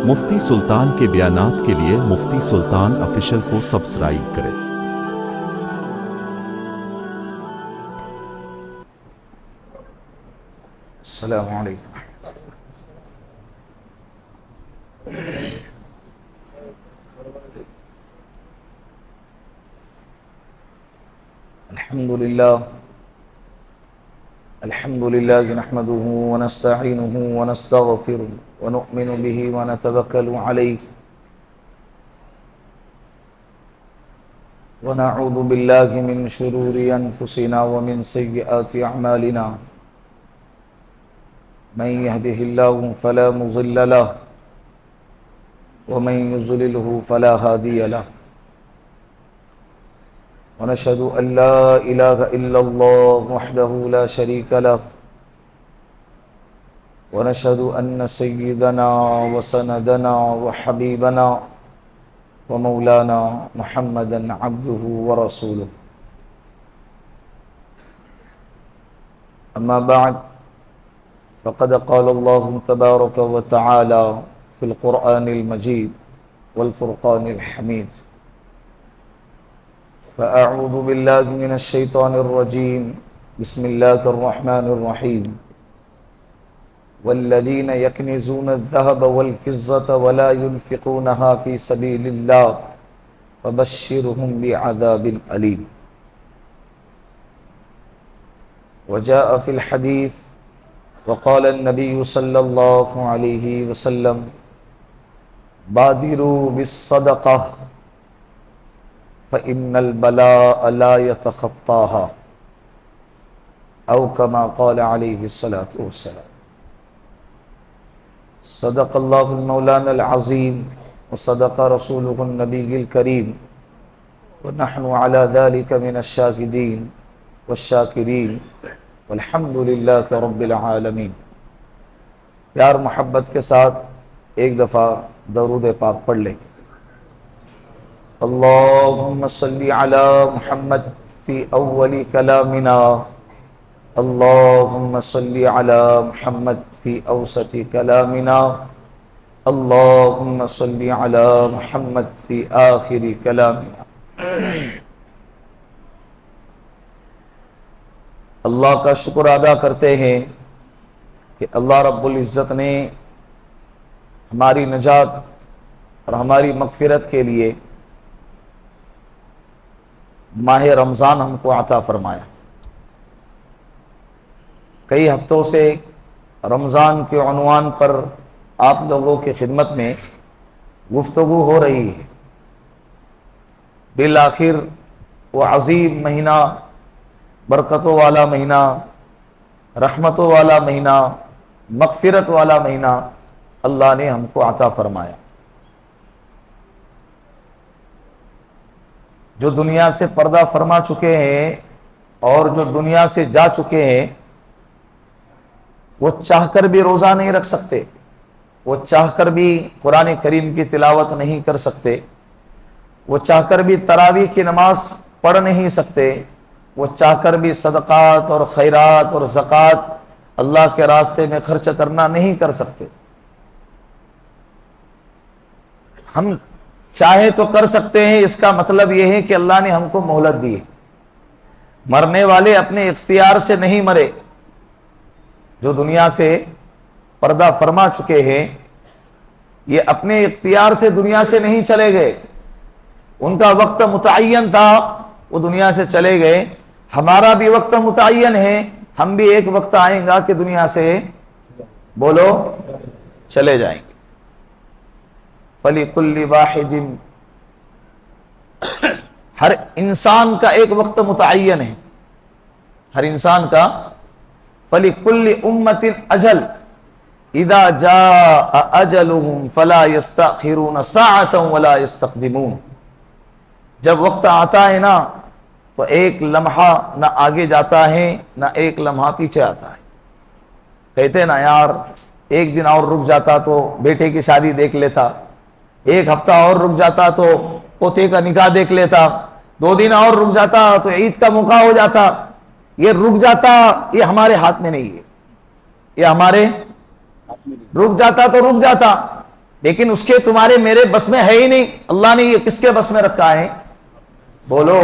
مفتی سلطان کے بیانات کے لیے مفتی سلطان آفیشل کو سبسکرائب کریں۔ السلام علیکم۔ الحمد للہ نحمده ونستعینه ونستغفره ونؤمن به ونتوکل علیہ ونعوذ باللہ من شرور انفسنا ومن سیئات اعمالنا من يهده الله فلا مضل له ومن يضلله فلا هادي له ونشهد أن لا إله إلا الله وحده لا شريك له ونشهد أن سيدنا وسندنا وحبيبنا ومولانا محمدا عبده ورسوله أما بعد فقد قال الله تبارك وتعالى في القرآن المجيد والفرقان الحميد فأعوذ بالله من الشيطان الرجيم بسم الله الرحمن الرحيم والذين يكنزون الذهب والفضة ولا ينفقونها في سبيل الله فبشرهم بعذاب أليم وجاء في الحديث وقال النبي صلى الله عليه وسلم بادروا بالصدقة فإن البلاء لا يتخطاها أو كما قال عليه الصلاة والسلام صدق الله المولانا العظيم وصدق رسوله النبي الكريم ونحن على ذلك من الشاهدين والشاكرين والحمد لله رب العالمین۔ پیار محبت کے ساتھ ایک دفعہ درود پاک پڑھ لیں۔ اللہم صلی علی محمد فی اول کلامنا، اللہم صلی علی محمد فی اوسط کلامنا، اللہم صلی علی محمد فی آخر کلامنا۔ اللہ کا شکر ادا کرتے ہیں کہ اللہ رب العزت نے ہماری نجات اور ہماری مغفرت کے لیے ماہ رمضان ہم کو عطا فرمایا۔ کئی ہفتوں سے رمضان کے عنوان پر آپ لوگوں کی خدمت میں گفتگو ہو رہی ہے۔ بالآخر وہ عظیم مہینہ، برکتوں والا مہینہ، رحمتوں والا مہینہ، مغفرت والا مہینہ اللہ نے ہم کو عطا فرمایا۔ جو دنیا سے پردہ فرما چکے ہیں اور جو دنیا سے جا چکے ہیں، وہ چاہ کر بھی روزہ نہیں رکھ سکتے، وہ چاہ کر بھی قرآن کریم کی تلاوت نہیں کر سکتے، وہ چاہ کر بھی تراویح کی نماز پڑھ نہیں سکتے، وہ چاہ کر بھی صدقات اور خیرات اور زکوٰۃ اللہ کے راستے میں خرچ کرنا نہیں کر سکتے۔ ہم چاہے تو کر سکتے ہیں، اس کا مطلب یہ ہے کہ اللہ نے ہم کو مہلت دی ہے۔ مرنے والے اپنے اختیار سے نہیں مرے، جو دنیا سے پردہ فرما چکے ہیں یہ اپنے اختیار سے دنیا سے نہیں چلے گئے، ان کا وقت متعین تھا، وہ دنیا سے چلے گئے۔ ہمارا بھی وقت متعین ہے، ہم بھی ایک وقت آئیں گا کہ دنیا سے بولو چلے جائیں گے۔ فَلِكُلِّ وَاحِدٍ، ہر انسان کا ایک وقت متعین ہے، ہر انسان کا۔ فَلِكُلِّ أُمَّةٍ أَجَلٌ إِذَا جَاءَ أَجَلُهُمْ فَلَا يَسْتَأْخِرُونَ سَاعَةً وَلَا يَسْتَقْدِمُونَ۔ جب وقت آتا ہے نا تو ایک لمحہ نہ آگے جاتا ہے نہ ایک لمحہ پیچھے آتا ہے۔ کہتے نا یار ایک دن اور رک جاتا تو بیٹے کی شادی دیکھ لیتا، ایک ہفتہ اور رک جاتا تو پوتے کا نکاح دیکھ لیتا، 2 دن اور رک جاتا تو عید کا موقع ہو جاتا۔ یہ رک جاتا یہ ہمارے ہاتھ میں نہیں ہے، یہ ہمارے رک جاتا تو رک جاتا، لیکن اس کے تمہارے میرے بس میں ہے ہی نہیں. اللہ نے یہ کس کے بس میں رکھا ہے؟ بولو,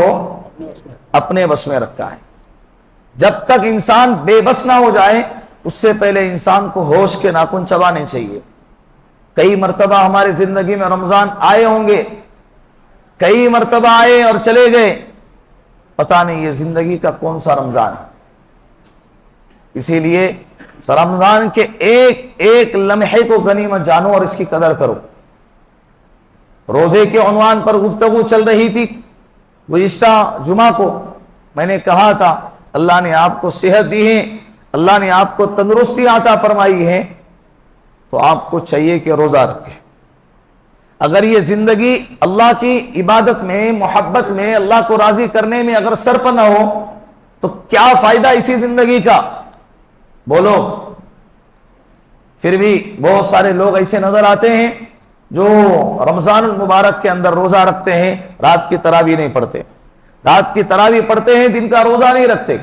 اپنے بس میں رکھا ہے. جب تک انسان بے بس نہ ہو جائے اس سے پہلے انسان کو ہوش کے ناخن چبانے چاہیے. کئی مرتبہ ہماری زندگی میں رمضان آئے ہوں گے, کئی مرتبہ آئے اور چلے گئے, پتہ نہیں یہ زندگی کا کون سا رمضان ہے. اسی لیے رمضان کے ایک ایک لمحے کو غنیمت جانو اور اس کی قدر کرو. روزے کے عنوان پر گفتگو چل رہی تھی گزشتہ جمعہ کو. میں نے کہا تھا اللہ نے آپ کو صحت دی ہے, اللہ نے آپ کو تندرستی عطا فرمائی ہے, تو آپ کو چاہیے کہ روزہ رکھیں. اگر یہ زندگی اللہ کی عبادت میں, محبت میں, اللہ کو راضی کرنے میں اگر صرف نہ ہو تو کیا فائدہ اسی زندگی کا؟ بولو. پھر بھی بہت سارے لوگ ایسے نظر آتے ہیں جو رمضان المبارک کے اندر روزہ رکھتے ہیں, رات کی تراویح نہیں پڑھتے, رات کی تراویح پڑھتے ہیں, دن کا روزہ نہیں رکھتے.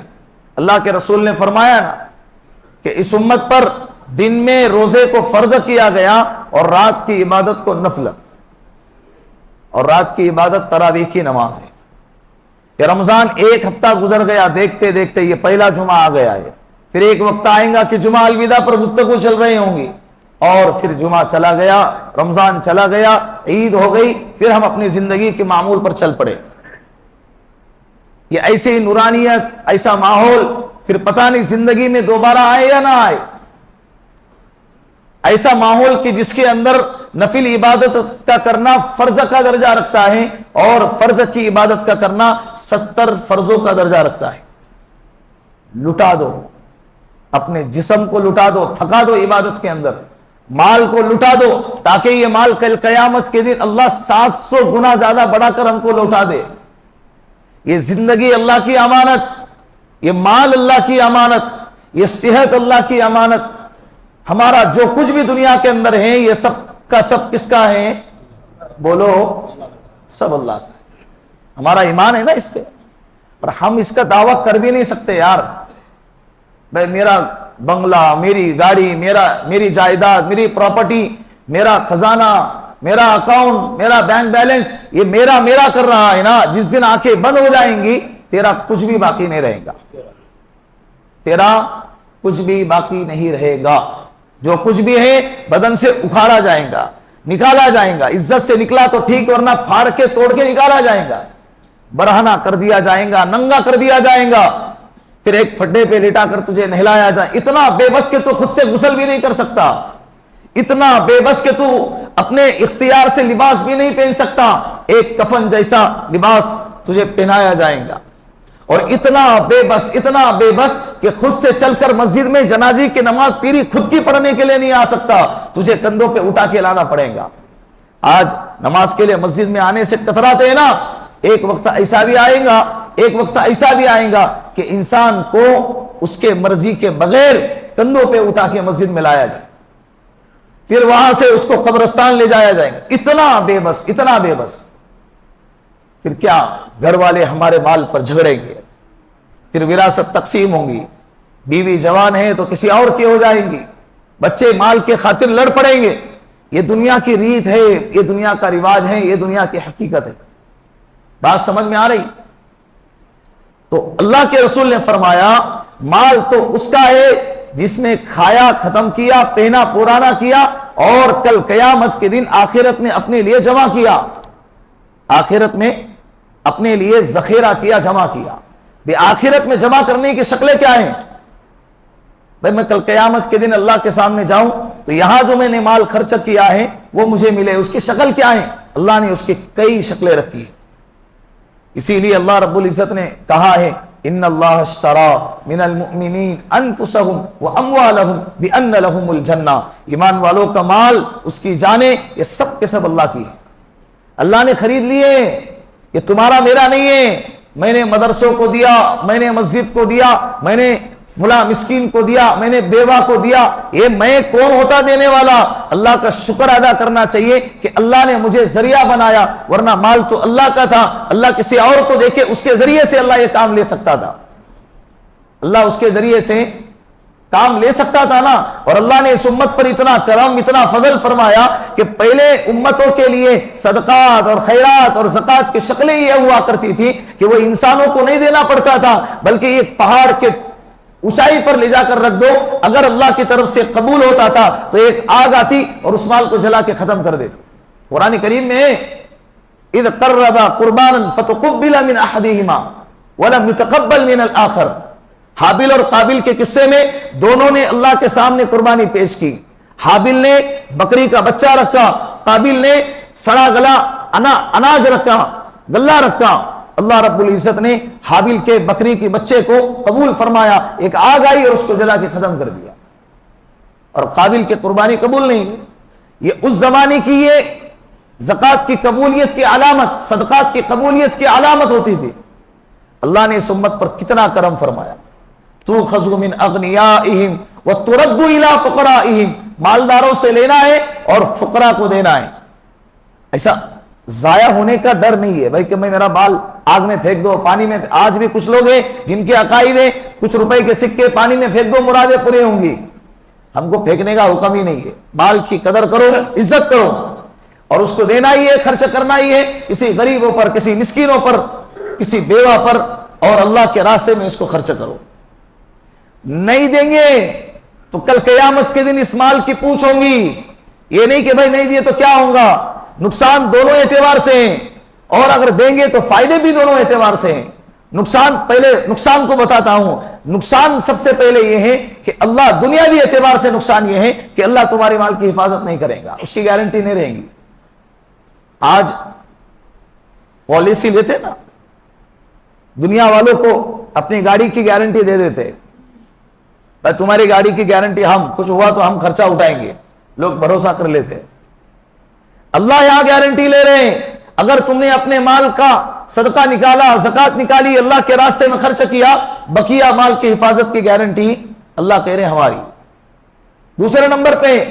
اللہ کے رسول نے فرمایا نا کہ اس امت پر دن میں روزے کو فرض کیا گیا اور رات کی عبادت کو نفل, اور رات کی عبادت تراویح کی نماز ہے. یہ رمضان ایک ہفتہ گزر گیا, دیکھتے دیکھتے یہ پہلا جمعہ آ گیا ہے. پھر ایک وقت آئیں گا کہ جمعہ الوداع پر گفتگو چل رہی ہوں گی, اور پھر جمعہ چلا گیا, رمضان چلا گیا, عید ہو گئی, پھر ہم اپنی زندگی کے معمول پر چل پڑے. یہ ایسی نورانیت, ایسا ماحول پھر پتہ نہیں زندگی میں دوبارہ آئے یا نہ آئے. ایسا ماحول کہ جس کے اندر نفل عبادت کا کرنا فرض کا درجہ رکھتا ہے اور فرض کی عبادت کا کرنا 70 فرضوں کا درجہ رکھتا ہے. لٹا دو اپنے جسم کو, لٹا دو, تھکا دو عبادت کے اندر, مال کو لٹا دو تاکہ یہ مال کل قیامت کے دن اللہ 700 گنا زیادہ بڑھا کر ہم کو لوٹا دے. یہ زندگی اللہ کی امانت, یہ مال اللہ کی امانت, یہ صحت اللہ کی امانت. ہمارا جو کچھ بھی دنیا کے اندر ہے یہ سب کا سب کس کا ہے؟ بولو, سب اللہ کا. ہمارا ایمان ہے نا اس پہ, پر ہم اس کا دعویٰ کر بھی نہیں سکتے یار. بھائی میرا بنگلہ, میری گاڑی, میری جائیداد, میری پراپرٹی, میرا خزانہ, میرا اکاؤنٹ, میرا بینک بیلنس, یہ میرا میرا کر رہا ہے نا. جس دن آنکھیں بند ہو جائیں گی تیرا کچھ بھی باقی نہیں رہے گا, تیرا کچھ بھی باقی نہیں رہے گا. جو کچھ بھی ہے بدن سے اکھاڑا جائے گا, نکالا جائے گا. عزت سے نکلا تو ٹھیک, ورنہ پھاڑ کے توڑ کے نکالا جائے گا, برہنہ کر دیا جائے گا, ننگا کر دیا جائے گا, پھر ایک پھڈے پہ لٹا کر تجھے نہلایا جائے. اتنا بے بس کہ تو خود سے غسل بھی نہیں کر سکتا, اتنا بے بس کہ تو اپنے اختیار سے لباس بھی نہیں پہن سکتا. ایک کفن جیسا لباس تجھے پہنایا جائے گا. اور اتنا بے بس کہ خود سے چل کر مسجد میں جنازے کی نماز تیری خود کی پڑھنے کے لیے نہیں آ سکتا, تجھے کندھوں پہ اٹھا کے لانا پڑے گا. آج نماز کے لیے مسجد میں آنے سے کتراتے ہیں نا, ایک وقت ایسا بھی آئے گا, ایک وقت ایسا بھی آئے گا کہ انسان کو اس کے مرضی کے بغیر کندھوں پہ اٹھا کے مسجد میں لایا جائے, پھر وہاں سے اس کو قبرستان لے جایا جائے گا. اتنا بے بس, اتنا بے بس. پھر کیا گھر والے ہمارے مال پر جھگڑیں گے, پھر وراثت تقسیم ہوں گی, بیوی جوان ہے تو کسی اور کی ہو جائیں گی, بچے مال کے خاطر لڑ پڑیں گے. یہ دنیا کی ریت ہے, یہ دنیا کا رواج ہے, یہ دنیا کی حقیقت ہے. بات سمجھ میں آ رہی؟ تو اللہ کے رسول نے فرمایا مال تو اس کا ہے جس نے کھایا, ختم کیا, پہنا پرانا کیا, اور کل قیامت کے دن آخرت میں اپنے لیے جمع کیا, آخرت میں اپنے لیے ذخیرہ کیا, جمع کیا. بے آخرت میں جمع کرنے کی شکلیں کیا ہیں؟ بھائی میں کل قیامت کے دن اللہ کے سامنے جاؤں تو یہاں جو میں نے مال خرچ کیا ہے وہ مجھے ملے, اس کی شکل کیا ہے؟ اللہ نے اس کی کئی شکلیں رکھی ہیں. اسی لیے اللہ رب العزت نے کہا ہے ان اللہ اشترى من المؤمنین انفسهم واموالهم بان لهم الجنہ. ایمان والوں کا مال, اس کی جانیں, یہ سب کے سب اللہ کی ہے. اللہ نے خرید لیے, یہ تمہارا میرا نہیں ہے. میں نے مدرسوں کو دیا, میں نے مسجد کو دیا, میں نے فلاں مسکین کو دیا, میں نے بیوہ کو دیا. یہ میں کون ہوتا دینے والا؟ اللہ کا شکر ادا کرنا چاہیے کہ اللہ نے مجھے ذریعہ بنایا, ورنہ مال تو اللہ کا تھا. اللہ کسی اور کو دیکھے اس کے ذریعے سے اللہ یہ کام لے سکتا تھا. اللہ اس کے ذریعے سے کام لے سکتا تھا نا. اور اللہ نے اس امت پر اتنا کرم اتنا فضل فرمایا کہ پہلے امتوں کے لیے صدقات اور خیرات اور زکات کی شکلیں یہ ہوا کرتی تھی کہ وہ انسانوں کو نہیں دینا پڑتا تھا بلکہ ایک پہاڑ کے اونچائی پر لے جا کر رکھ دو, اگر اللہ کی طرف سے قبول ہوتا تھا تو ایک آگ آتی اور اس مال کو جلا کے ختم کر دیتی. قرآن کریم میں اذ قربا قربانا فتقبل من احدهما ولم يتقبل من الاخر, حابل اور قابل کے قصے میں دونوں نے اللہ کے سامنے قربانی پیش کی. حابل نے بکری کا بچہ رکھا, قابل نے سڑا گلا اناج رکھا, گلہ رکھا. اللہ رب العزت نے حابل کے بکری کے بچے کو قبول فرمایا, ایک آگ آئی اور اس کو جلا کے ختم کر دیا. اور قابل کی قربانی قبول نہیں. یہ اس زمانے کی یہ زکات کی قبولیت کی علامت, صدقات کی قبولیت کی علامت ہوتی تھی. اللہ نے اس امت پر کتنا کرم فرمایا. تُؤْخَذُ مِنْ أَغْنِيَائِهِمْ وَتُرَدُّ إِلَىٰ فُقَرَائِهِمْ, مالداروں سے لینا ہے اور فقراء کو دینا ہے. ایسا ضائع ہونے کا ڈر نہیں ہے بھائی کہ میں میرا مال آگ میں پھینک دو, پانی میں. آج بھی کچھ لوگ ہیں جن کے عقائد ہیں کچھ روپے کے سکے پانی میں پھینک دو مرادیں پوری ہوں گی. ہم کو پھینکنے کا حکم ہی نہیں ہے. مال کی قدر کرو, عزت کرو, اور اس کو دینا ہی ہے, خرچ کرنا ہی ہے کسی غریبوں پر, کسی مسکینوں پر, کسی بیوہ پر, اور اللہ کے راستے میں اس کو خرچ کرو. نہیں دیں گے تو کل قیامت کے دن اس مال کی پوچھ ہوں گی. یہ نہیں کہ بھائی نہیں دیے تو کیا ہوگا, نقصان دونوں اعتبار سے ہیں, اور اگر دیں گے تو فائدے بھی دونوں اعتبار سے ہیں. نقصان کو بتاتا ہوں. نقصان سب سے پہلے یہ ہے کہ اللہ دنیاوی اعتبار سے نقصان یہ ہے کہ اللہ تمہارے مال کی حفاظت نہیں کرے گا, اس کی گارنٹی نہیں رہے گی. آج پالیسی لیتے نا, دنیا والوں کو اپنی گاڑی کی گارنٹی دے دیتے, تمہاری گاڑی کی گارنٹی, ہم کچھ ہوا تو ہم خرچہ اٹھائیں گے, لوگ بھروسہ کر لیتے. اللہ یہاں گارنٹی لے رہے ہیں, اگر تم نے اپنے مال کا صدقہ نکالا, زکات نکالی, اللہ کے راستے میں خرچ کیا, بقیہ مال کی حفاظت کی گارنٹی اللہ کہہ رہے ہیں ہماری. دوسرے نمبر پہ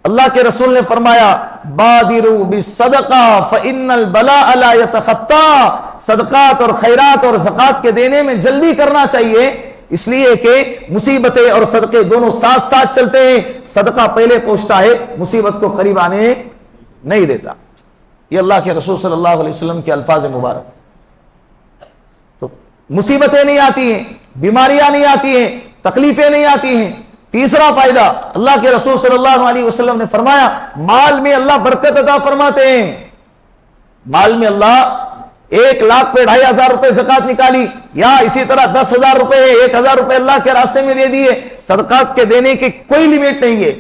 اللہ کے رسول نے فرمایا بادروا بالصدقہ فإن البلاء لا يتخطى, صدقات اور خیرات اور زکات کے دینے میں جلدی کرنا چاہیے, اس لیے کہ مصیبتیں اور صدقے دونوں ساتھ ساتھ چلتے ہیں. صدقہ پہلے پہنچتا ہے, مصیبت کو قریب آنے نہیں دیتا. یہ اللہ کے رسول صلی اللہ علیہ وسلم کے الفاظ مبارک. تو مصیبتیں نہیں آتی ہیں, بیماریاں نہیں آتی ہیں, تکلیفیں نہیں آتی ہیں. تیسرا فائدہ اللہ کے رسول صلی اللہ علیہ وسلم نے فرمایا مال میں اللہ برکت عطا فرماتے ہیں. مال میں اللہ 1,00,000 پہ 2,500 روپے زکات نکالی, یا اسی طرح 10,000 روپے 1,000 روپے اللہ کے راستے میں دے دیے. صدقات کے دینے کی کوئی لیمٹ نہیں ہے.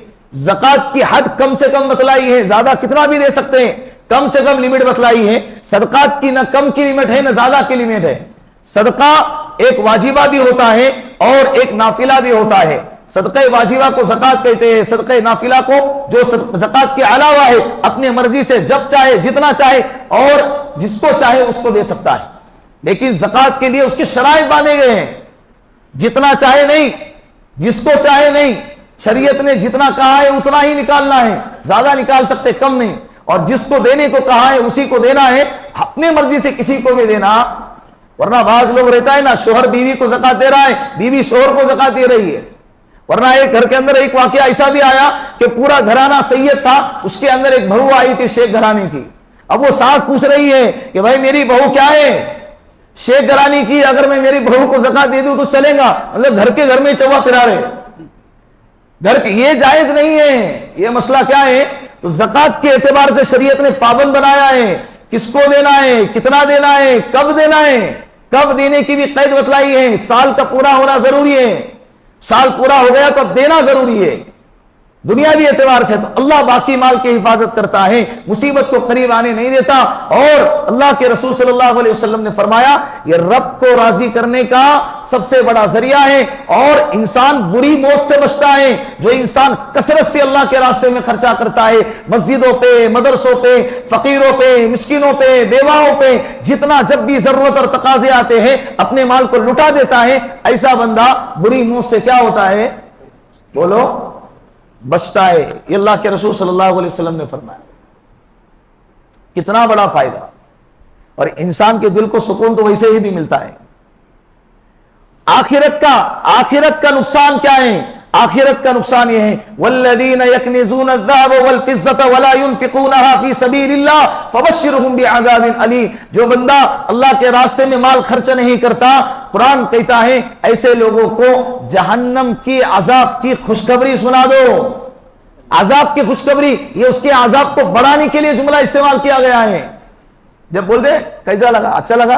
زکات کی حد کم سے کم بتلائی ہے, زیادہ کتنا بھی دے سکتے ہیں, کم سے کم لیمٹ بتلائی ہے. صدقات کی نہ کم کی لیمٹ ہے نہ زیادہ کی لیمٹ ہے. صدقہ ایک واجبہ بھی ہوتا ہے اور ایک نافلہ بھی ہوتا ہے. صدقہ واجبہ کو زکات کہتے ہیں, صدقہ نافلہ کو جو زکات کے علاوہ ہے اپنے مرضی سے جب چاہے جتنا چاہے اور جس کو چاہے اس کو دے سکتا ہے. لیکن زکات کے لیے اس کے شرائط باندھے گئے ہیں, جتنا چاہے نہیں, جس کو چاہے نہیں. شریعت نے جتنا کہا ہے اتنا ہی نکالنا ہے, زیادہ نکال سکتے کم نہیں. اور جس کو دینے کو کہا ہے اسی کو دینا ہے, اپنے مرضی سے کسی کو بھی دینا. ورنہ بعض لوگ رہتا ہے نا, شوہر بیوی کو زکات دے رہا ہے, بیوی شوہر کو زکات دے رہی ہے. ورنہ ایک گھر کے اندر ایک واقعہ ایسا بھی آیا کہ پورا گھرانہ سید تھا, اس کے اندر ایک بہو آئی تھی شیخ گھرانے کی. اب وہ ساس پوچھ رہی ہے کہ بھائی میری بہو کیا ہے, شیخ گھرانے کی, اگر میں میری بہو کو زکات دے دوں تو چلے گا, مطلب گھر کے گھر میں چوا پھرا رہے. گھر کے یہ جائز نہیں ہے. یہ مسئلہ کیا ہے, تو زکات کے اعتبار سے شریعت نے پابند بنایا ہے, کس کو دینا ہے, کتنا دینا ہے, کب دینا ہے. کب دینے کی بھی قید بتلائی ہے. سال کا پورا ہونا ضروری ہے, سال پورا ہو گیا تو اب دینا ضروری ہے. دنیاوی اعتبار سے تو اللہ باقی مال کی حفاظت کرتا ہے, مصیبت کو قریب آنے نہیں دیتا. اور اللہ کے رسول صلی اللہ علیہ وسلم نے فرمایا یہ رب کو راضی کرنے کا سب سے بڑا ذریعہ ہے, اور انسان بری موت سے بچتا ہے جو انسان کثرت سے اللہ کے راستے میں خرچہ کرتا ہے. مسجدوں پہ, مدرسوں پہ, فقیروں پہ, مسکینوں پہ, بیواؤں پہ, جتنا جب بھی ضرورت اور تقاضے آتے ہیں اپنے مال کو لٹا دیتا ہے. ایسا بندہ بری موت سے کیا ہوتا ہے, بولو, بچتا ہے. یہ اللہ کے رسول صلی اللہ علیہ وسلم نے فرمایا. کتنا بڑا فائدہ. اور انسان کے دل کو سکون تو ویسے ہی بھی ملتا ہے. آخرت کا نقصان کیا ہے, آخرت کا نقصان یہ ہے والذین یکنزون الذهب والفضة ولا ينفقونها في سبيل الله فبشرهم بعذاب علیم. جو بندہ اللہ کے راستے میں مال خرچ نہیں کرتا، قرآن کہتا ہے ایسے لوگوں کو جہنم کی عذاب کی خوشخبری سنا دو. عذاب کی خوشخبری، یہ اس کے عذاب کو بڑھانے کے لیے جملہ استعمال کیا گیا ہے. جب بول دے کیسا لگا، اچھا لگا،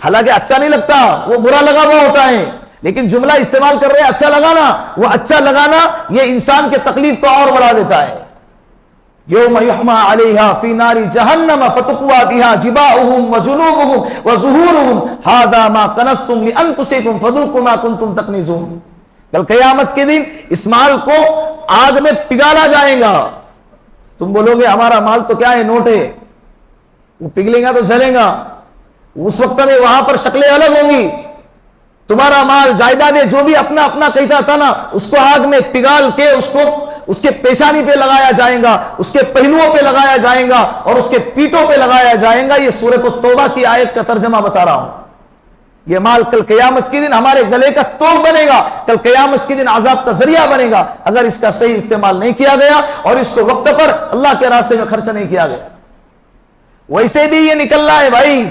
حالانکہ اچھا نہیں لگتا، وہ برا لگا ہوا ہوتا ہے، لیکن جملہ استعمال کر رہے اچھا لگانا. وہ اچھا لگانا یہ انسان کے تکلیف کو اور بڑھا دیتا ہے. یوم یحما علیہا فی نار جہنم فتقوا بها جباؤہم وجنوبہم وظہورہم ھذا ما کنزتم لانفسکم فذوقوا ما کنتم تکنزون. کل قیامت کے دن اس مال کو آگ میں پگھالا جائے گا. تم بولو گے ہمارا مال تو کیا ہے، نوٹ ہے، وہ پگھلے گا تو جلے گا. اس وقت میں وہاں پر شکلیں الگ ہوں گی. تمہارا مال جائیداد جو بھی اپنا اپنا کہتا تھا نا، اس کو آگ میں پگھال کے اس کے پیشانی پہ لگایا جائے گا، اس کے پہلوؤں پہ لگایا جائے گا اور اس کے پیٹوں پہ لگایا جائے گا. یہ سورۃ التوبہ کی آیت کا ترجمہ بتا رہا ہوں. یہ مال کل قیامت کے دن ہمارے گلے کا توق بنے گا، کل قیامت کے دن عذاب کا ذریعہ بنے گا اگر اس کا صحیح استعمال نہیں کیا گیا اور اس کو وقت پر اللہ کے راستے میں خرچ نہیں کیا گیا. ویسے بھی یہ نکلنا ہے بھائی،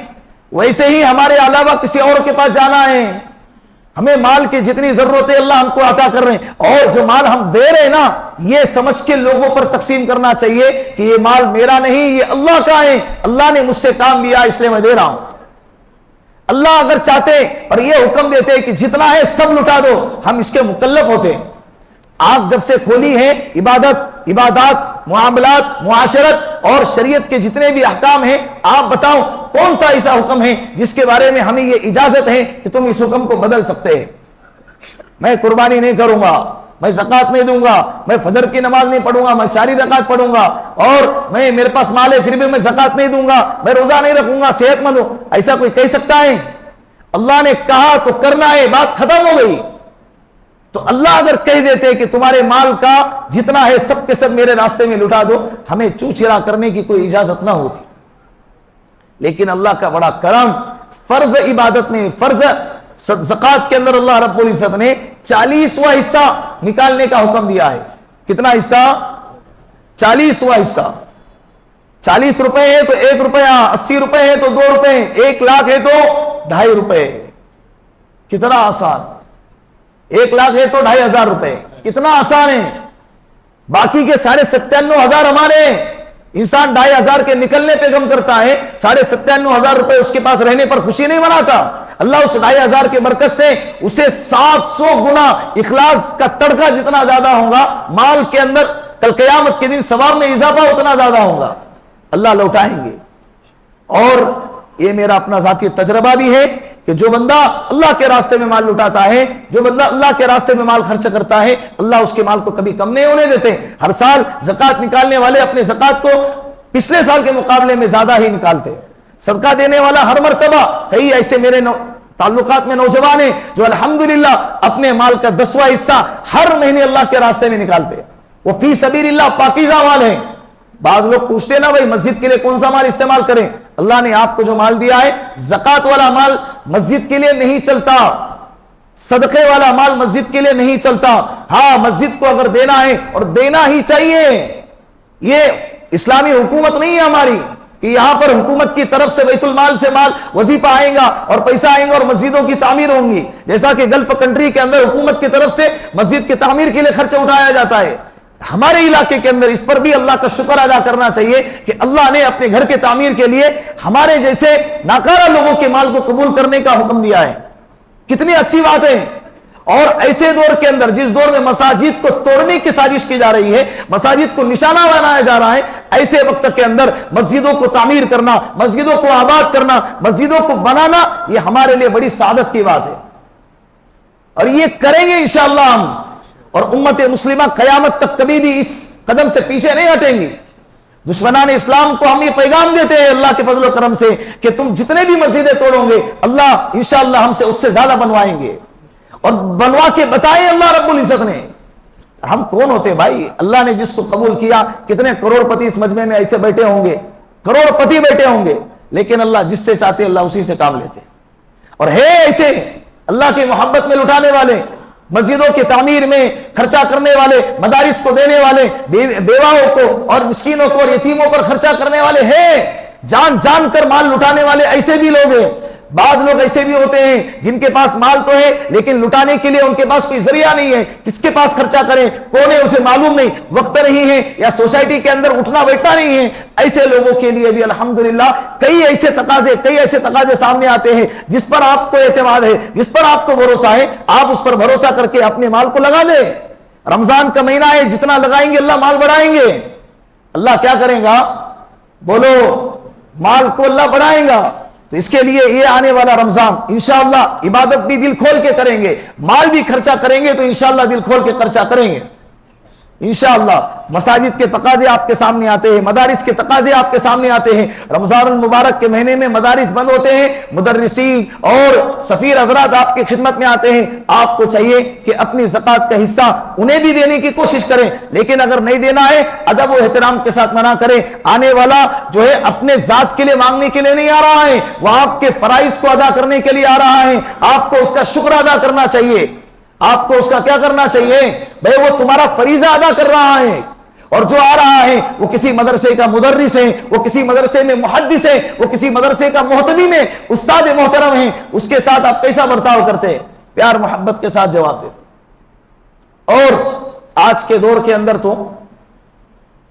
ویسے ہی ہمارے علاوہ کسی اور کے پاس جانا ہے. ہمیں مال کی جتنی ضرورت ہے اللہ ہم کو عطا کر رہے ہیں، اور جو مال ہم دے رہے ہیں نا، یہ سمجھ کے لوگوں پر تقسیم کرنا چاہیے کہ یہ مال میرا نہیں، یہ اللہ کا ہے، اللہ نے مجھ سے کام لیا اس لیے میں دے رہا ہوں. اللہ اگر چاہتے اور یہ حکم دیتے کہ جتنا ہے سب لٹا دو، ہم اس کے مکلف ہوتے. آنکھ جب سے کھولی ہے، عبادات، معاملات، معاشرت اور شریعت کے جتنے بھی احکام ہیں، آپ بتاؤ کون سا ایسا حکم ہے جس کے بارے میں ہمیں یہ اجازت ہے کہ تم اس حکم کو بدل سکتے ہیں؟ میں قربانی نہیں کروں گا، میں زکوٰۃ نہیں دوں گا، میں فجر کی نماز نہیں پڑھوں گا، میں 4 رکعت پڑھوں گا، اور میرے پاس مال ہے پھر بھی میں زکوٰۃ نہیں دوں گا، میں روزہ نہیں رکھوں گا، صحت مند ہوں. ایسا کوئی کہہ سکتا ہے؟ اللہ نے کہا تو کرنا ہے، بات ختم ہو گئی. تو اللہ اگر کہہ دیتے کہ تمہارے مال کا جتنا ہے سب کے سب میرے راستے میں لٹا دو، ہمیں چوچرا کرنے کی کوئی اجازت نہ ہوتی. لیکن اللہ کا بڑا کرم، فرض عبادت میں، فرض زکوٰۃ کے اندر اللہ رب العزت نے 40واں حصہ نکالنے کا حکم دیا ہے. کتنا حصہ؟ 40واں حصہ. 40 روپے ہے تو 1 روپیہ، 80 روپے ہے تو 2 روپے، 1 لاکھ ہے تو 2.5 روپے. کتنا آسان. 1 لاکھ ہے تو 2,500 روپے. کتنا آسان ہے. باقی کے 97,500 ہمارے. انسان 2,500 کے نکلنے پہ غم کرتا ہے، 97,500 روپے اس کے پاس رہنے پر خوشی نہیں مناتا. اللہ اس 2,500 کے برکت سے اسے 700 گنا اخلاص کا تڑکا جتنا زیادہ ہوگا مال کے اندر، کل قیامت کے دن ثواب میں اضافہ اتنا زیادہ ہوگا. اللہ لوٹائیں گے. اور یہ میرا اپنا ذاتی تجربہ بھی ہے کہ جو بندہ اللہ کے راستے میں مال لٹاتا ہے، جو بندہ اللہ کے راستے میں مال خرچ کرتا ہے، اللہ اس کے مال کو کبھی کم نہیں ہونے دیتے. ہر سال زکوٰۃ نکالنے والے اپنے زکوٰۃ کو پچھلے سال کے مقابلے میں زیادہ ہی نکالتے. صدقہ دینے والا ہر مرتبہ، کئی ایسے میرے تعلقات میں نوجوان ہیں جو الحمدللہ اپنے مال کا 10واں حصہ ہر مہینے اللہ کے راستے میں نکالتے. وہ فی سبیل اللہ پاکیزہ مال ہے. بعض لوگ پوچھتے نا بھائی مسجد کے لیے کون سا مال استعمال کریں؟ اللہ نے آپ کو جو مال دیا ہے، زکوٰۃ والا مال مسجد کے لیے نہیں چلتا، صدقے والا مال مسجد کے لیے نہیں چلتا. ہاں مسجد کو اگر دینا ہے اور دینا ہی چاہیے. یہ اسلامی حکومت نہیں ہے ہماری کہ یہاں پر حکومت کی طرف سے بیت المال سے مال وظیفہ آئے گا اور پیسہ آئے گا اور مسجدوں کی تعمیر ہوں گی، جیسا کہ گلف کنٹری کے اندر حکومت کی طرف سے مسجد کی تعمیر کے لیے خرچہ اٹھایا جاتا ہے. ہمارے علاقے کے اندر اس پر بھی اللہ کا شکر ادا کرنا چاہیے کہ اللہ نے اپنے گھر کے تعمیر کے لیے ہمارے جیسے ناکارہ لوگوں کے مال کو قبول کرنے کا حکم دیا ہے. کتنی اچھی بات ہے. اور ایسے دور کے اندر جس دور میں مساجد کو توڑنے کی سازش کی جا رہی ہے، مساجد کو نشانہ بنایا جا رہا ہے، ایسے وقت کے اندر مسجدوں کو تعمیر کرنا، مسجدوں کو آباد کرنا، مسجدوں کو بنانا، یہ ہمارے لیے بڑی سعادت کی بات ہے. اور یہ کریں گے انشاءاللہ ہم. اور امت مسلمہ قیامت تک کبھی بھی اس قدم سے پیچھے نہیں ہٹیں گی. دشمنان اسلام کو ہم یہ پیغام دیتے ہیں اللہ کے فضل و کرم سے کہ تم جتنے بھی مسجدیں توڑو گے اللہ انشاءاللہ ہم سے اس سے زیادہ بنوائیں گے. اور بنوا کے بتائیں اللہ رب العزت نے. ہم کون ہوتے بھائی؟ اللہ نے جس کو قبول کیا، کتنے کروڑ پتی اس مجمع میں ایسے بیٹھے ہوں گے، کروڑ پتی بیٹھے ہوں گے، لیکن اللہ جس سے چاہتے اللہ اسی سے کام لیتے. اور ہے ایسے اللہ کی محبت میں لٹانے والے مسجدوں کی تعمیر میں خرچہ کرنے والے، مدارس کو دینے والے، بیواؤں کو اور مسکینوں کو اور یتیموں پر خرچہ کرنے والے ہیں، جان جان کر مال لٹانے والے ایسے بھی لوگ ہیں۔ بعض لوگ ایسے بھی ہوتے ہیں جن کے پاس مال تو ہے لیکن لٹانے کے لیے ان کے پاس کوئی ذریعہ نہیں ہے، کس کے پاس خرچہ کریں، کون ہے اسے معلوم نہیں، وقت نہیں ہے یا سوسائٹی کے اندر اٹھنا بیٹھنا نہیں ہے۔ ایسے لوگوں کے لیے بھی الحمدللہ کئی ایسے تقاضے سامنے آتے ہیں جس پر آپ کو اعتماد ہے، جس پر آپ کو بھروسہ ہے، آپ اس پر بھروسہ کر کے اپنے مال کو لگا دیں۔ رمضان کا مہینہ ہے، جتنا لگائیں گے اللہ مال بڑھائیں گے۔ اللہ کیا کرے گا؟ بولو، مال کو اللہ بڑھائے گا۔ تو اس کے لیے یہ آنے والا رمضان انشاءاللہ عبادت بھی دل کھول کے کریں گے، مال بھی خرچہ کریں گے تو انشاءاللہ دل کھول کے خرچہ کریں گے انشاءاللہ۔ مساجد کے تقاضے آپ کے سامنے آتے ہیں، مدارس کے تقاضے آپ کے سامنے آتے ہیں۔ رمضان المبارک کے مہینے میں مدارس بند ہوتے ہیں، مدرسین اور سفیر حضرات آپ کی خدمت میں آتے ہیں۔ آپ کو چاہیے کہ اپنی زکوٰۃ کا حصہ انہیں بھی دینے کی کوشش کریں، لیکن اگر نہیں دینا ہے ادب و احترام کے ساتھ منع کریں۔ آنے والا جو ہے اپنے ذات کے لیے مانگنے کے لیے نہیں آ رہا ہے، وہ آپ کے فرائض کو ادا کرنے کے لیے آ رہا ہے۔ آپ کو اس کا شکر ادا کرنا چاہیے، آپ کو اس کا کیا کرنا چاہیے؟ بھئی وہ تمہارا فریضہ ادا کر رہا ہے، اور جو آ رہا ہے وہ کسی مدرسے کا مدرس ہے، وہ کسی مدرسے میں محدث ہے، وہ کسی مدرسے کا محتمم ہے، استاد محترم ہے، اس کے ساتھ آپ کیسا برتاؤ کرتے ہیں؟ پیار محبت کے ساتھ جواب دے۔ اور آج کے دور کے اندر تو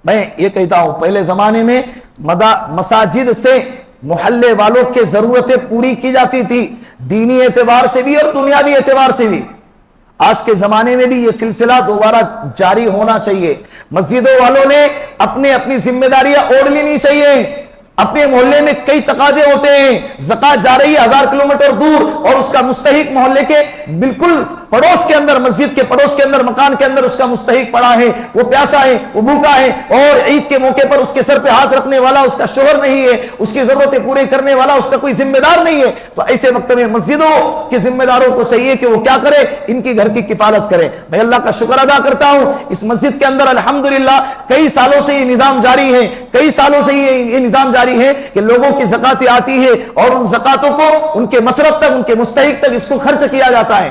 میں یہ کہتا ہوں، پہلے زمانے میں مساجد سے محلے والوں کے ضرورتیں پوری کی جاتی تھی، دینی اعتبار سے بھی اور دنیاوی اعتبار سے بھی۔ آج کے زمانے میں بھی یہ سلسلہ دوبارہ جاری ہونا چاہیے۔ مسجدوں والوں نے اپنی ذمہ داریاں اوڑھ لینی چاہیے۔ اپنے محلے میں کئی تقاضے ہوتے ہیں، زکوٰۃ جا رہی ہے 1000 کلومیٹر دور اور اس کا مستحق محلے کے بالکل پڑوس کے اندر، مسجد کے پڑوس کے اندر، مکان کے اندر اس کا مستحق پڑا ہے، وہ پیاسا ہے، وہ بھوکا ہے، اور عید کے موقع پر اس کے سر پہ ہاتھ رکھنے والا اس کا شوہر نہیں ہے، اس کی ضرورتیں پورے کرنے والا اس کا کوئی ذمہ دار نہیں ہے۔ تو ایسے وقت میں مسجدوں کے ذمہ داروں کو چاہیے کہ وہ کیا کرے؟ ان کی گھر کی کفالت کرے۔ میں اللہ کا شکر ادا کرتا ہوں، اس مسجد کے اندر الحمدللہ کئی سالوں سے یہ نظام جاری ہے، کئی سالوں سے یہ نظام جاری ہے کہ لوگوں کی زکوٰۃ آتی ہے اور ان زکوٰۃوں کو ان کے مصرف تک، ان کے مستحق تک اس کو خرچ کیا جاتا ہے۔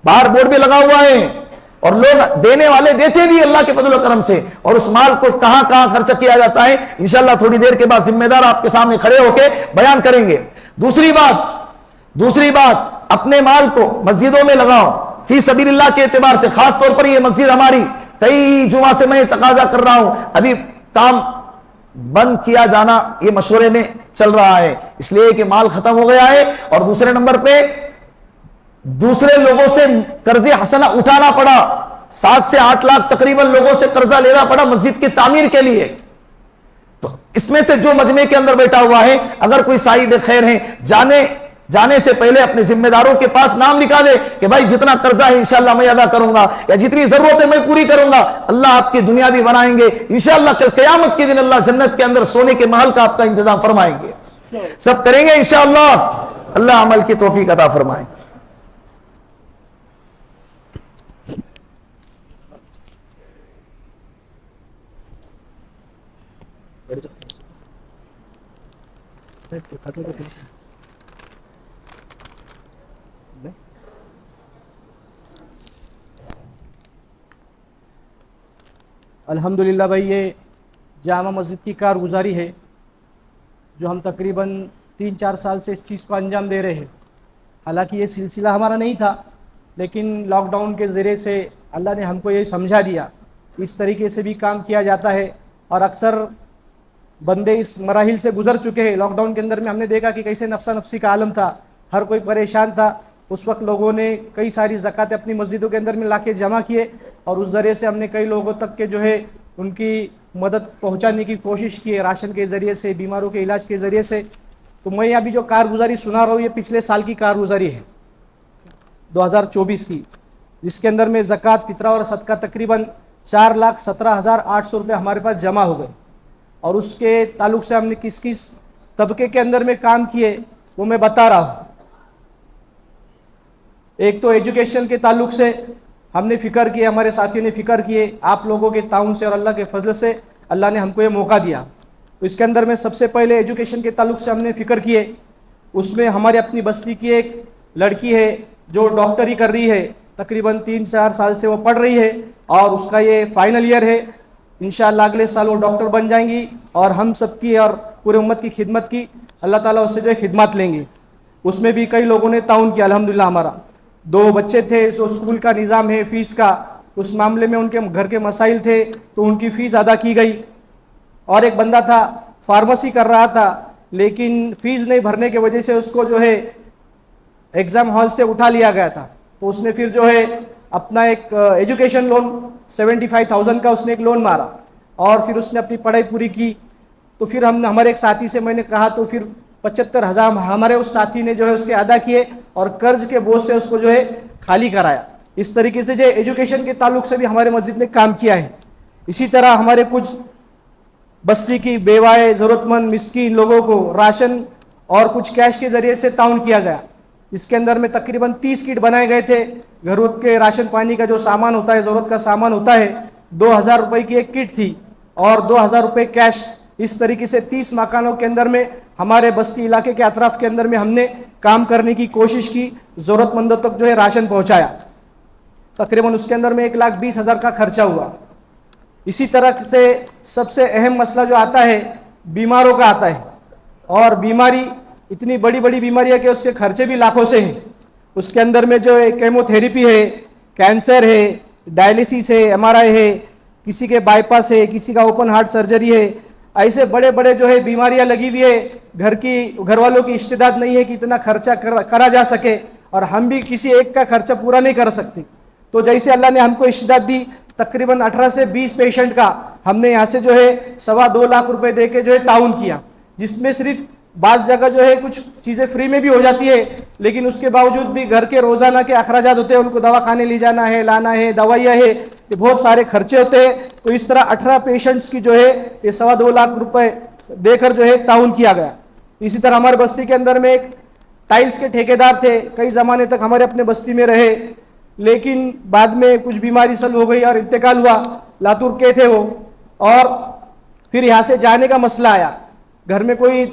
باہر بورڈ بھی لگا ہوا ہے اور لوگ دینے والے دیتے بھی اللہ کے فضل و کرم سے، اور اس مال کو کہاں کہاں خرچ کیا جاتا ہے انشاءاللہ تھوڑی دیر کے بعد ذمہ دار آپ کے سامنے کھڑے ہو کے بیان کریں گے۔ دوسری بات اپنے مال کو مسجدوں میں لگاؤ فی سبیل اللہ کے اعتبار سے، خاص طور پر یہ مسجد ہماری کئی جمعہ سے میں تقاضا کر رہا ہوں، ابھی کام بند کیا جانا یہ مشورے میں چل رہا ہے، اس لیے کہ مال ختم ہو گیا ہے، اور دوسرے نمبر پہ دوسرے لوگوں سے قرض حسنہ اٹھانا پڑا، 7 سے 8 لاکھ تقریباً لوگوں سے قرضہ لینا پڑا مسجد کی تعمیر کے لیے۔ تو اس میں سے جو مجمع کے اندر بیٹھا ہوا ہے، اگر کوئی صاحب خیر ہے، جانے سے پہلے اپنے ذمہ داروں کے پاس نام لکھا دے کہ بھائی جتنا قرضہ ہے انشاءاللہ میں ادا کروں گا، یا جتنی ضرورت ہے میں پوری کروں گا۔ اللہ آپ کی دنیا بھی بنائیں گے انشاءاللہ، کل قیامت کے دن اللہ جنت کے اندر سونے کے محل کا آپ کا انتظام فرمائیں گے، سب کریں گے انشاءاللہ۔ اللہ عمل کی توفیق عطا فرمائے۔ الحمدللہ بھائی، یہ جامع مسجد کی کارگزاری ہے جو ہم تقریباً 3-4 سال سے اس چیز کو انجام دے رہے ہیں۔ حالانکہ یہ سلسلہ ہمارا نہیں تھا، لیکن لاک ڈاؤن کے ذریعے سے اللہ نے ہم کو یہ سمجھا دیا، اس طریقے سے بھی کام کیا جاتا ہے۔ اور اکثر بندے اس مراحل سے گزر چکے ہیں۔ لاک ڈاؤن کے اندر میں ہم نے دیکھا کہ کیسے نفسا نفسی کا عالم تھا، ہر کوئی پریشان تھا۔ اس وقت لوگوں نے کئی ساری زکوٰۃ اپنی مسجدوں کے اندر میں لا کے جمع کیے، اور اس ذریعے سے ہم نے کئی لوگوں تک کے جو ہے ان کی مدد پہنچانے کی کوشش کی ہے، راشن کے ذریعے سے، بیماروں کے علاج کے ذریعے سے۔ تو میں ابھی جو کارگزاری سنا رہا ہوں یہ پچھلے سال کی کارگزاری ہے 2024 کی، جس کے اندر میں زکوٰۃ، فطرہ اور صدقہ تقریباً 4,17,800 روپے ہمارے پاس جمع ہو گئے۔ اور اس کے تعلق سے ہم نے کس کس طبقے کے اندر میں کام کیے وہ میں بتا رہا ہوں۔ ایک تو ایجوکیشن کے تعلق سے ہم نے فکر کیے، ہمارے ساتھیوں نے فکر کیے، آپ لوگوں کے تعاون سے اور اللہ کے فضل سے اللہ نے ہم کو یہ موقع دیا۔ تو اس کے اندر میں سب سے پہلے ایجوکیشن کے تعلق سے ہم نے فکر کیے، اس میں ہماری اپنی بستی کی ایک لڑکی ہے جو ڈاکٹری کر رہی ہے، تقریباً 3-4 سال سے وہ پڑھ رہی ہے اور اس کا یہ فائنل ایئر ہے. انشاءاللہ اگلے سال وہ ڈاکٹر بن جائیں گی اور ہم سب کی اور پورے امت کی خدمت کی اللہ تعالیٰ اس سے جو ہے خدمات لیں گے. اس میں بھی کئی لوگوں نے تعاون کیا الحمدللہ. ہمارا 2 بچے تھے، سو اسکول کا نظام ہے فیس کا، اس معاملے میں ان کے گھر کے مسائل تھے تو ان کی فیس ادا کی گئی. اور ایک بندہ تھا فارمیسی کر رہا تھا لیکن فیس نہیں بھرنے کی وجہ سے اس کو جو ہے ایگزام ہال سے اٹھا لیا گیا تھا. تو اس نے پھر جو ہے اپنا ایک ایجوکیشن لون 75,000 کا اس نے ایک لون مارا اور پھر اس نے اپنی پڑھائی پوری کی. تو پھر ہمارے ایک ساتھی سے میں نے کہا تو پھر 75,000 ہمارے اس ساتھی نے جو ہے اس کے ادا کیے اور قرض کے بوجھ سے اس کو جو ہے خالی کرایا. اس طریقے سے جو ایجوکیشن کے تعلق سے بھی ہمارے مسجد نے کام کیا ہے. اسی طرح ہمارے کچھ بستی کی بیوائے ضرورت مند مسکین لوگوں کو راشن اور کچھ کیش کے ذریعے سے تعاون کیا گیا. اس کے اندر میں تقریباً 30 کٹ بنائے گئے تھے. ضرورت کے راشن پانی کا جو سامان ہوتا ہے، ضرورت کا سامان ہوتا ہے، 2,000 روپے کی ایک کٹ تھی اور 2,000 روپے کیش. اس طریقے سے 30 مکانوں کے اندر میں ہمارے بستی علاقے کے اطراف کے اندر میں ہم نے کام کرنے کی کوشش کی، ضرورت مندوں تک جو ہے راشن پہنچایا. تقریباً اس کے اندر میں 1,20,000 کا خرچہ ہوا. اسی طرح سے سب سے اہم مسئلہ جو آتا ہے بیماروں کا آتا ہے، اور بیماری اتنی بڑی بڑی بیماری ہے کہ اس کے خرچے بھی لاکھوں سے ہیں. اس کے اندر میں جو ہے کیمو تھیریپی ہے، کینسر ہے، ڈائلیسس ہے، MRI ہے، کسی کے بائی پاس ہے، کسی کا اوپن ہارٹ سرجری ہے. ایسے بڑے بڑے جو ہے بیماریاں لگی ہوئی ہے. گھر والوں کی استعداد نہیں ہے کہ اتنا خرچہ کرا جا سکے اور ہم بھی کسی ایک کا خرچہ پورا نہیں کر سکتے. تو جیسے اللہ نے ہم کو استعداد دی، تقریباً 18 سے 20 پیشنٹ کا ہم نے یہاں سے جو ہے 2.25 لاکھ روپے دے کے جو ہے تعاون کیا، جس میں صرف بعض جگہ جو ہے کچھ چیزیں فری میں بھی ہو جاتی ہے لیکن اس کے باوجود بھی گھر کے روزانہ کے اخراجات ہوتے ہیں، ان کو دوا خانے لے جانا ہے، لانا ہے، دوائیاں ہے، یہ بہت سارے خرچے ہوتے ہیں. تو اس طرح 18 پیشنٹس کی جو ہے یہ 2.25 لاکھ روپے دے کر جو ہے تعاون کیا گیا. اسی طرح ہمارے بستی کے اندر میں ایک ٹائلز کے ٹھیکیدار تھے، کئی زمانے تک ہمارے اپنے بستی میں رہے لیکن بعد میں کچھ بیماری سل ہو گئی اور انتقال ہوا. لاتور کے تھے وہ، اور پھر یہاں سے جانے کا مسئلہ آیا. گھر میں کوئی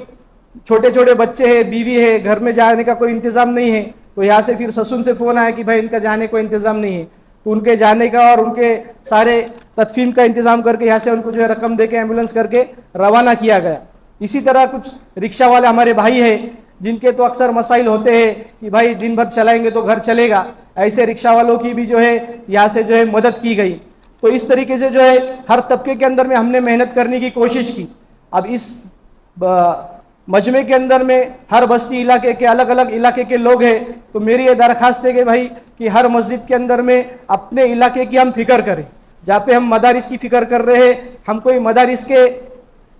چھوٹے چھوٹے بچے ہیں، بیوی ہے، گھر میں جانے کا کوئی انتظام نہیں ہے. تو یہاں سے پھر سسن سے فون آیا کہ بھائی ان کا جانے کو انتظام نہیں ہے. تو ان کے جانے کا اور ان کے سارے تدفین کا انتظام کر کے یہاں سے ان کو جو ہے رقم دے کے ایمبولینس کر کے روانہ کیا گیا. اسی طرح کچھ رکشہ والے ہمارے بھائی ہیں جن کے تو اکثر مسائل ہوتے ہیں کہ بھائی دن بھر چلائیں گے تو گھر چلے گا، ایسے رکشہ والوں کی بھی جو ہے یہاں سے جو ہے مدد کی گئی. تو اس طریقے سے جو ہے ہر طبقے کے اندر میں ہم نے محنت کرنے کی کوشش کی. اب اس مجمع کے اندر میں ہر بستی علاقے کے الگ الگ علاقے کے لوگ ہیں، تو میری یہ درخواست ہے کہ بھائی کہ ہر مسجد کے اندر میں اپنے علاقے کی ہم فکر کریں. جہاں پہ ہم مدارس کی فکر کر رہے ہیں، ہم کوئی مدارس کے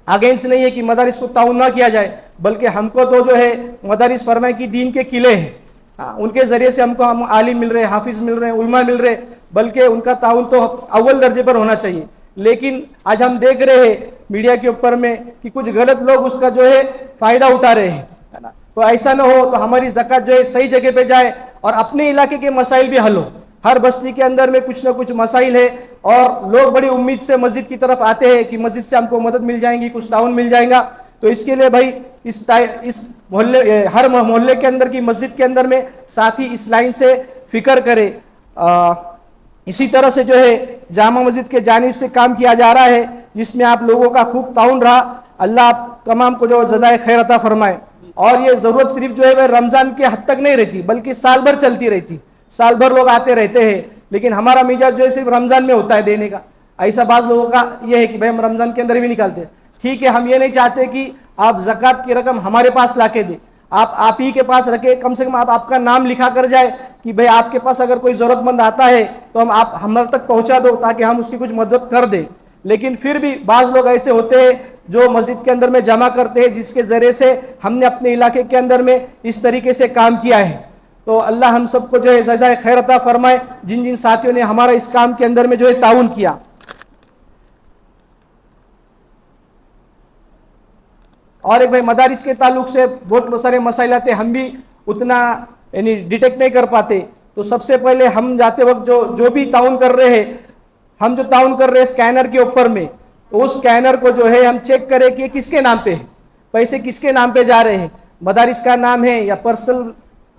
اگینسٹ نہیں ہے کہ مدارس کو تعاون نہ کیا جائے، بلکہ ہم کو تو جو ہے مدارس فرمائے کی دین کے قلعے ہیں. ان کے ذریعے سے ہم عالم مل رہے ہیں، حافظ مل رہے ہیں، علماء مل رہے ہیں، بلکہ ان کا تعاون تو اول درجے پر ہونا چاہیے. لیکن آج ہم دیکھ رہے ہیں میڈیا کے اوپر میں کہ کچھ غلط لوگ اس کا جو ہے فائدہ اٹھا رہے ہیں. تو ایسا نہ ہو، تو ہماری زکوٰۃ جو ہے صحیح جگہ پہ جائے اور اپنے علاقے کے مسائل بھی حل ہو. ہر بستی کے اندر میں کچھ نہ کچھ مسائل ہے اور لوگ بڑی امید سے مسجد کی طرف آتے ہیں کہ مسجد سے ہم کو مدد مل جائیں گی، کچھ تعاون مل جائے گا. تو اس کے لیے بھائی اس محلے، ہر محلے کے اندر کی مسجد کے اندر میں ساتھی اس لائن سے فکر کرے. اسی طرح سے جو ہے جامع مسجد کے جانب سے کام کیا جا رہا ہے جس میں آپ لوگوں کا خوب تعاون رہا. اللہ آپ تمام کو جو جزائے خیر عطا فرمائے. اور یہ ضرورت صرف جو ہے وہ رمضان کے حد تک نہیں رہتی بلکہ سال بھر چلتی رہتی. سال بھر لوگ آتے رہتے ہیں لیکن ہمارا مزاج جو ہے صرف رمضان میں ہوتا ہے دینے کا. ایسا بعض لوگوں کا یہ ہے کہ بھائی ہم رمضان کے اندر بھی نکالتے ہیں. ٹھیک ہے، ہم یہ نہیں چاہتے کہ آپ زکوٰۃ کی رقم ہمارے پاس لا کے دیں، آپ ہی کے پاس رکھے. کم سے کم آپ کا نام لکھا کر جائے کہ بھائی آپ کے پاس اگر کوئی ضرورت مند آتا ہے تو آپ ہمارے تک پہنچا دو تاکہ ہم اس کی کچھ مدد کر دیں. لیکن پھر بھی بعض لوگ ایسے ہوتے ہیں جو مسجد کے اندر میں جمع کرتے ہیں جس کے ذریعے سے ہم نے اپنے علاقے کے اندر میں اس طریقے سے کام کیا ہے. تو اللہ ہم سب کو جو ہے جزائے خیر عطا فرمائے جن جن ساتھیوں نے ہمارا اس کام کے اندر میں جو ہے تعاون کیا. اور ایک بھائی مدارس کے تعلق سے بہت سارے مسائل آتے ہیں، ہم بھی اتنا یعنی ڈیٹیکٹ نہیں کر پاتے. تو سب سے پہلے ہم جاتے وقت جو بھی تعاون کر رہے ہیں، ہم جو تعاون کر رہے ہیں اسکینر کے اوپر میں، تو اس اسکینر کو جو ہے ہم چیک کریں کہ کس کے نام پہ ہے، پیسے کس کے نام پہ جا رہے ہیں، مدارس کا نام ہے یا پرسنل